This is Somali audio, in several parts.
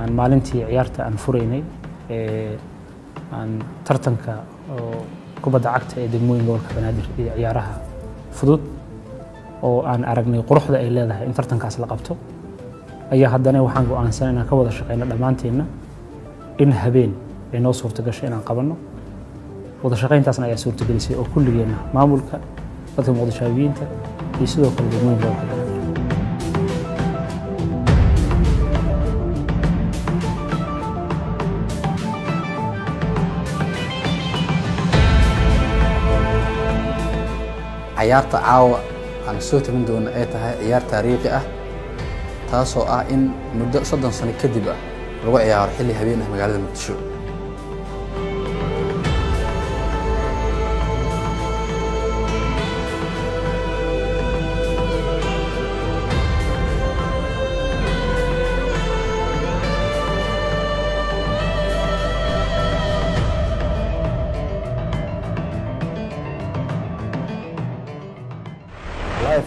aan maalintii ciyaarta aan furaynay aan tartanka kubadda cagta ee degmooyinka gobolka Banaadir iyo ciyaaraha fudud oo aan aragnay quruxda ay leedahay in tartankaas la qabto ayaa haddana waxaan go'aansanay inaan ka wada shaqeyno dhammaanteena in habeen ay noo suurto gashay inaan qabanno wada shaqeyntaasna ayaa suurto gelisay oo kulligeena maamulka dadka muqdishaawiyiinta iyo sidoo kale degmooyinka gobolka Banaadir ciyaarta caawa aan soo tabin doono ay tahay ciyaar taariikhi ah taasoo ah in muddo 30 sano kadib lagu ciyaaro xilli habeen ah magaalada Muqdisho.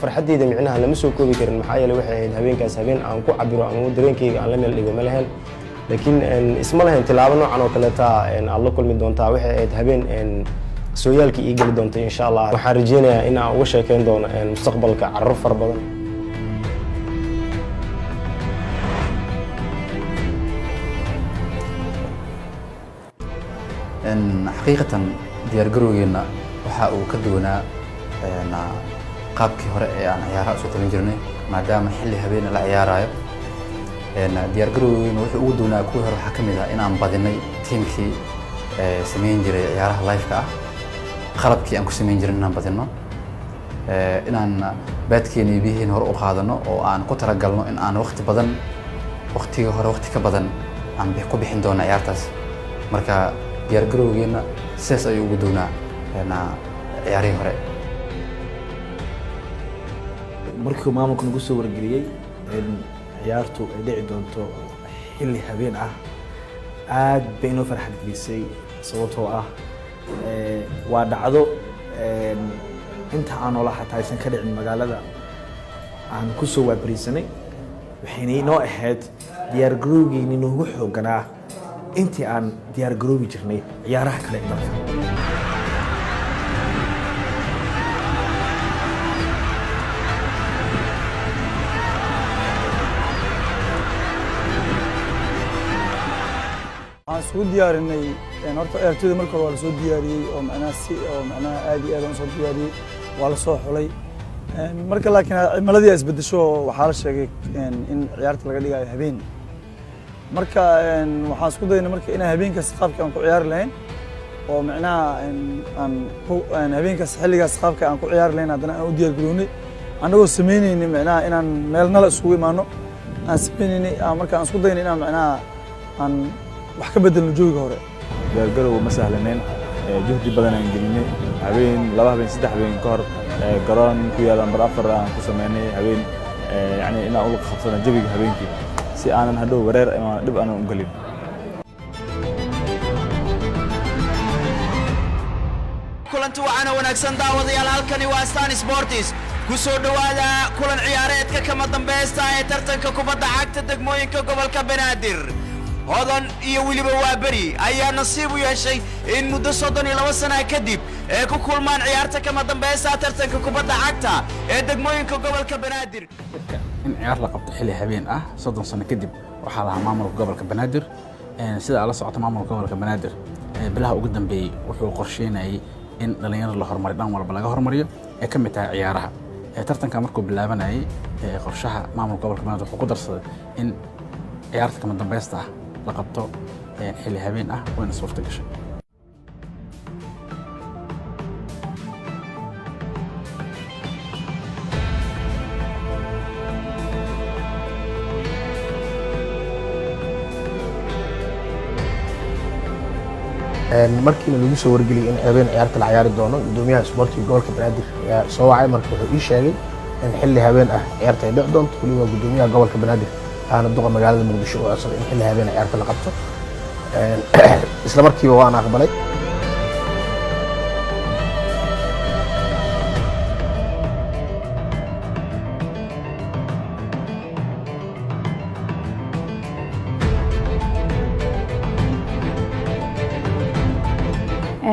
farxadeyda micnaha lama soo koobi karin maxaa yeelay waxay ahayd habeenkaas habeen aan ku cabiro ama dareenkayga aan la meel dhigo ma lahayn laakiin isma lahayn tilaabo noocan oo kale aad la kulmi doontaa waxay ahayd habeen sooyaalkii ii geli doonta insha Allah waxaan rajeynayaa in aan uga sheekeyn doono mustaqbalka carruur far badan xaqiiqatan diyaar garowgeena waxa uu ka duwanaa qaabkii hore ee aan ciyaaraha soo tabin jirnay maadaama xilli habeen la ciyaarayo diyaar garowgeena wuxuu ugu doonaa kuwii hore waxa kamid ah in aan badinay teamkii sameyn jiray ciyaaraha live-ka ah qalabkii aan ku sameyn jirnay inaan badino inaan baadkeena iyo biyihiina hore u qaadano oo aan ku talagalno in aan waqtiga hore waqti ka badan aan ku bixin doono ciyaartaas marka diyaar garowgeena sidaas ayuu ugu doonaa ciyaarihii hore markii maamulku nagu soo wargeliyay in ciyaartu ay dhici doonto xilli habeen ah aad bay inoo farxad gelisay sababtoo ah waa dhacdo inta aan noola xataa aysan ka dhicin magaalada aan ku soo waabariisanay waxayna inoo ahayd diyaar garowgeeni noogu xooganaa intii aan diyaar garoobi jirnay ciyaaraha kale ee dalka soo diyaarinay horta ciyaartooyda marka hore waa la soo diyaariyey oo macnaha aad iyo aad aan soo diyaariyey waa la soo xulay marka laakiin cimiladii ay isbedesho waxaa la sheegay in ciyaarta laga dhigayo habeen marka waxaan isku daynay marka inaan habeenkaas qaabka aan ku ciyaari lahayn oo macnaha aan habeenkaas xilligaas qaabka aan ku ciyaari lahayn haddana aan u diyaar garownay annagoo sameynaynay macnaha inaan meel nala isugu imaano aan sameynaynay marka aan isku daynay inaan macnaha aan wax ka bedelno joogiga hore diyaar garowga ma sahlaneyn juhdi badan aan gelinay habeen 2 habeen 3 habeen ka hor garoon ku yaal number 4 aan ku sameynay habeen yani inaan u qabsano jawiga habeenkii si aanan hadhow wareer ama dhib aan u galin kulanti waxaana wanaagsan daawadayaal halkani waa Stan Sports ku soo dhawaada kulan ciyaareedka kama dambaysta ee tartanka kubadda cagta degmooyinka gobolka Banaadir hodan iyo waliba waa bari ayaa nasiib u yeeshay in muddo 32 sano kadib ay ku kulmaan ciyaarta kama dambaysta tartanka kubadda cagta ee degmooyinka gobolka Banaadir in ciyaar la qabto xilli habeen ah 30 sano kadib waxa la maamulka gobolka Banaadir sida ala socota maamulka gobolka Banaadir bilaha ugu dambeeyay wuxuu qorsheynayay in dhalinyarada la horumariyo dhan walba laga horumariyo ee ka mid tahay ciyaaraha tartanka markuu bilaabanayay qorshaha maamulka gobolka Banaadir wuxuu ku darsaday in ciyaarta kama dambaysta la qabto xilli habeen ah wayna suurta gashay markiina lagu soo wargeliyay in habeen ciyaarta la ciyaari doono gudoomiyaha isboortiga gobolka Banaadir ayaa soo wacay markii wuxuu ii sheegay in xilli habeen ah ciyaarta ay dhici doonto waliba gudoomiyaha gobolka Banaadir aana duqa magaalada Muqdisho oo asal in xilli habeen ciyaarta la qabto isla markiiba waan aqbalay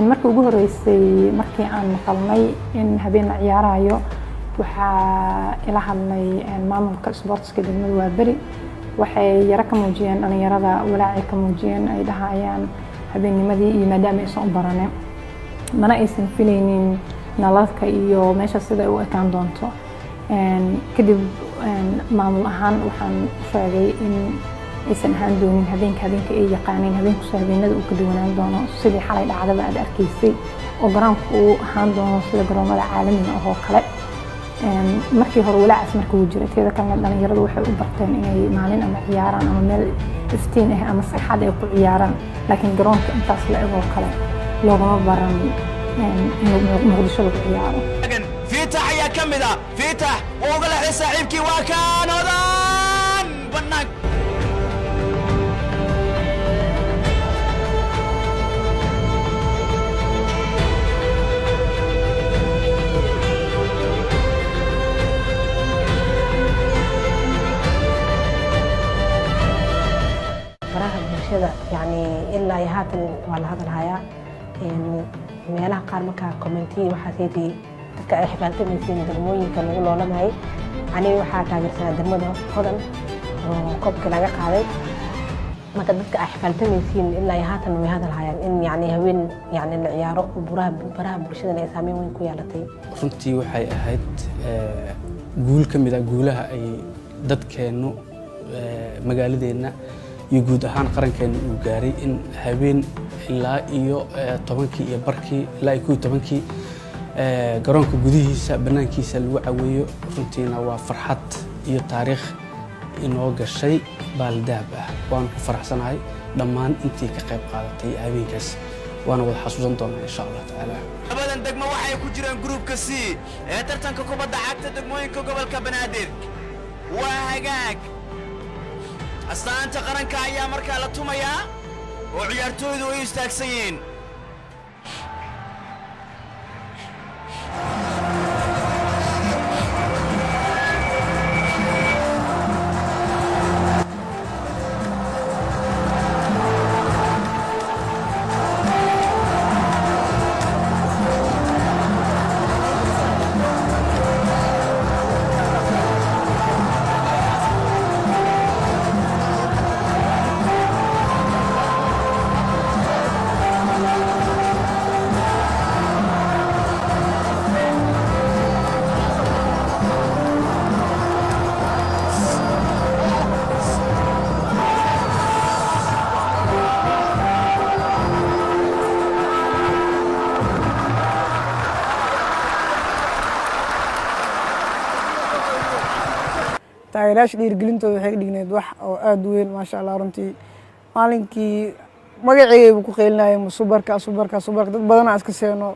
markii ugu horeysay markii aan maqalnay in habeen la ciyaarayo waxaa ila hadlay maamulka sportska degmada Waaberi waxay yara ka muujiyeen dhalinyarada walaacay ka muujiyeen ay dhahayaan habeennimadii iyo maadaama aysan u baraneen mana aysan filaynin nalalka iyo meesha sida u ekaan doonto kadib maamul ahaan waxaan sheegay in aysan ahaan doonin habeenka ay yaqaaneen habeenku habeenada uu ka duwanaan doono sidii xalay dhacdaba aad arkaysay oo garoonku uu ahaan doono sida garoomada caalamiga ah oo kale markii hore walaacaas markii uu jiray teeda kalena dhalinyaradu waxay u barteen inay maalin ama ciyaaraan ama meel iftiin ah ama saxad ay ku ciyaaraan laakiin garoonka intaas la ego kale loogama baran muqdisho lagu ciyaaro fiitax ayaa ka mid ah fiitax wuu uga leexday saaxiibkii waa kaan odan bannaan يعني إلا يهاتن ولا هذا الهايا meelaha qaar markaa commentiyi waxaa seetii dadka ay xifaaltamaysiin degmooyinka lagu loolamahay aniga waxaa taageersanaa degmada hodan oo koobka laga qaaday marka dadka ay xifaaltamaysiin ilaa iyo haatan way hadalhayaan in yani haween yani la ciyaaro baraha bulshadana ay saameyn weyn ku yeelatay runtii waxay ahayd guul ka mid ah guulaha ay dadkeennu magaaladeenna iyo guud ahaan qarankeena uu gaaray in habeen ilaa iyo 10kii iyo barkii ilaa 11kii garoonka gudihiisa banaankiisa lagu caweeyo runtiina waa farxad iyo taariikh inoo gashay baaldahab ah waan ku faraxsanahay dhammaan intii ka qayb qaadatay habeenkaas waana wada xasuusan doonaa insha Allah taala labadan degmo waxay ku jiraan groupka C ee tartanka kubadda cagta degmooyinka gobolka Banaadir waa hagaag astaanta qaranka ayaa markaa la tumayaa oo ciyaartooydu ay istaagsan yihiin taageerayaasha dhiirigelintooda waxay ka dhigneed wax oo aad u weyn maasha Allah runtii maalinkii magacaygu ku qeylinaayay subarka dad badan aan iska seeno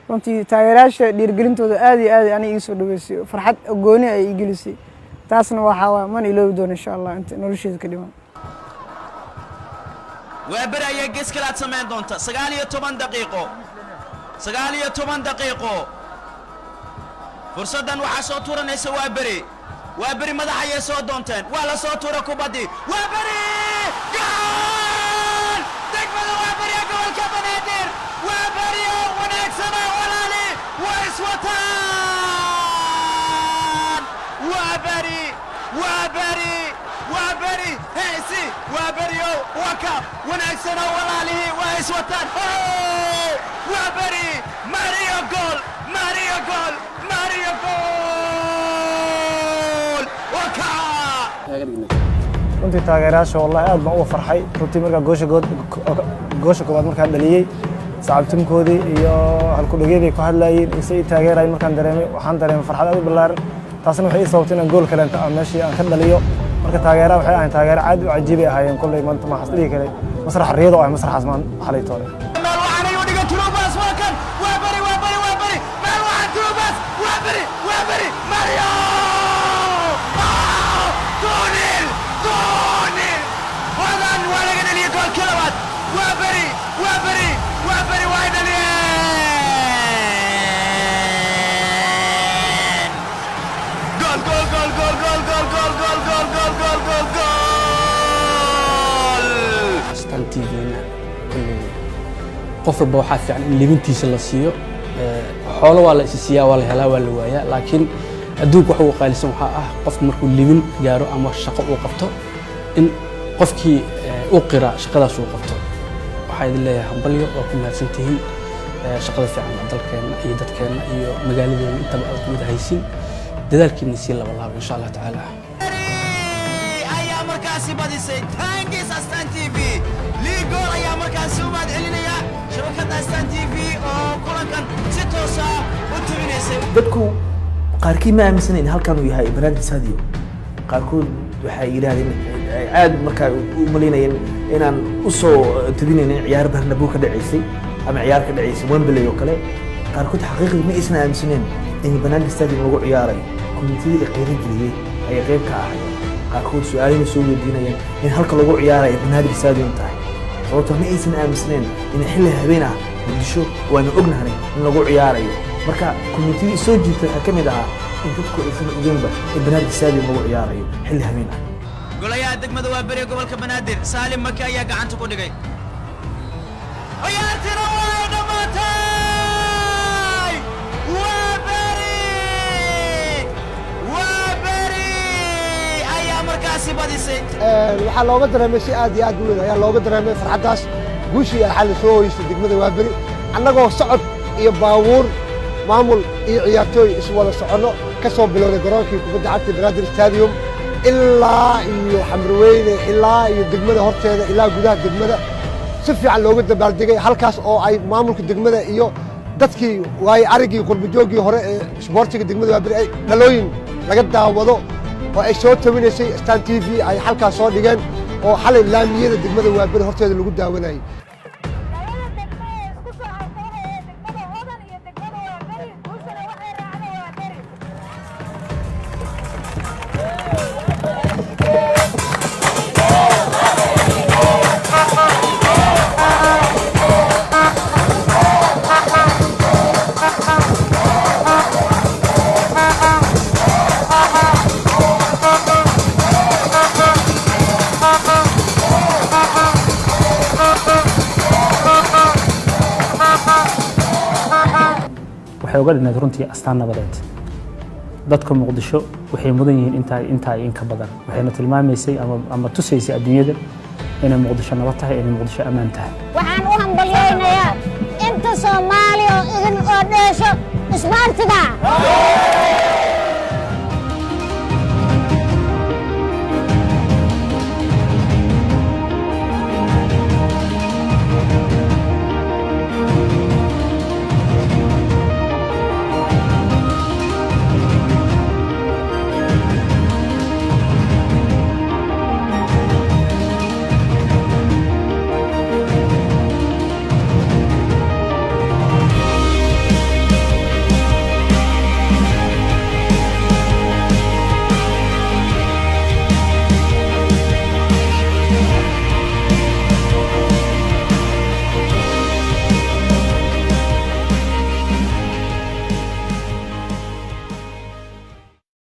runtii taageerayaasha dhiirigelintooda aad iyo aad aniga soo dhaweysay farxad gooni ay ii gelisay taasna waxa waa man iloobi doon insha Allah inta nolosheeda ka dhiman waa baraya gees kala sameyn doonta 19 daqiiqo fursadan waxa soo tuuranaysa waa bari madax ayay soo doonteen waa la soo tuura kubadii waa bari gool degmada waa bari goolka Banaadir waa bari wanaagsan walaali waa iswataan waa bari heesi waa bari waka wanaagsan walaali waa iswataan waa bari Mario gool runtii taageerayaasha wallahi aad baan uga farxay runtii markaa goosha koowaad markaan dhaliyey saaxiibtinkoodii iyo halkudhageedii ku hadlaayeen isay taageerayeen markaan dareemay waxaan dareemay farxad aad u ballaaran taasna waxay ii sababtay inaan gool kaleenta meeshii aan ka dhaliyo marka taageeraha waxay ahayn taageero aad u cajiibay ahaayeen kolley maanta ma xasdhigi kale masrax riyado ah masraxaas maan xalay toole qof walba waxaa fiican in libintiisa la siiyo xoolo waa la isiisiyaa waa la helaa waa la waayaa laakiin adduunka waxa uu qaalisan waxaa ah qofku markuu libin gaaro ama shaqo uu qabto in qofkii u qira shaqadaas uu qabto waxaa idin leeyahay hambalyo waa ku mahadsantihiin shaqada fiican dalkeenna iyo dadkeenna iyo magaaladeena intaba aad kumid haysiin dadaalkiina sii labalaaba insha allah tacaala ayaa markaasi badisay taangis astaan TV liigool ayaa markaasi u mahad celinaya shabakadda astaan TV oo kulankan si toos ah u tubinaysay dadku qaarkii ma aaminsanayn halkan uu yahay Banaadir Stadium qaarkood waxay yiraahdeen aad markaa u maleynayeen inaan u soo tubinaynin ciyaar Bernabeu ka dhaceysay ama ciyaar ka dhaceysay Wembley oo kale qaarkood xaqiiqdii ma aysan aaminsanayn in Banaadir Stadium lagu ciyaaray komitida qiirin geliyay ay qayb ka ahayd qaarkood su'aalaha soo weydiinayeen in halka lagu ciyaaray Banaadir Stadium tahay sababtoo ma aysan aaminsanayn in xilli habeen ah Muqdisho waana ognahay in lagu ciyaarayo marka komitida soo jiitay waxa kamid ah in dadku aysan ogeynba in Banaadir Stadium lagu ciyaarayo xilli habeen ah golayaha degmada waa bari gobolka Banaadir Saalim Maki ayaa gacanta ku dhigay ciyaartina way dhamaatay waa bari ayaa markaasi badisay waxaa looga dareemay si aad iyo aad u weyn ayaa looga dareemay farxaddaas guushii ay xal soo hoysay degmada waa bari annagoo socod iyo baabuur maamul iyo ciyaartooy iswada soconno ka soo bilowday garoonkii kubadda cagta Banaadir Stadium ilaa iyo Xamrweyne ilaa iyo degmada horteeda ilaa gudaha degmada si fiican looga dabaaldegay halkaas oo ay maamulka degmada iyo dadkii waay arigii qurbijoogii hore ee isboortiga degmada waa bari ay dhalooyin laga daawado oo ay soo tabinaysay Astaan TV ay halkaas soo dhigeen oo xalay laamiyada degmada waa bari horteeda lagu daawanayay waxay uga dhignayd runtii astaan nabadeed dadka Muqdisho waxay mudan yihiin inta in ka badan waxayna tilmaamaysay ama tusaysay adduunyada inay Muqdisho nabad tahay inay Muqdisho ammaan tahay waxaan u hambalyeeynaya inta Soomaaliya oo idin oo dheesho isboortiga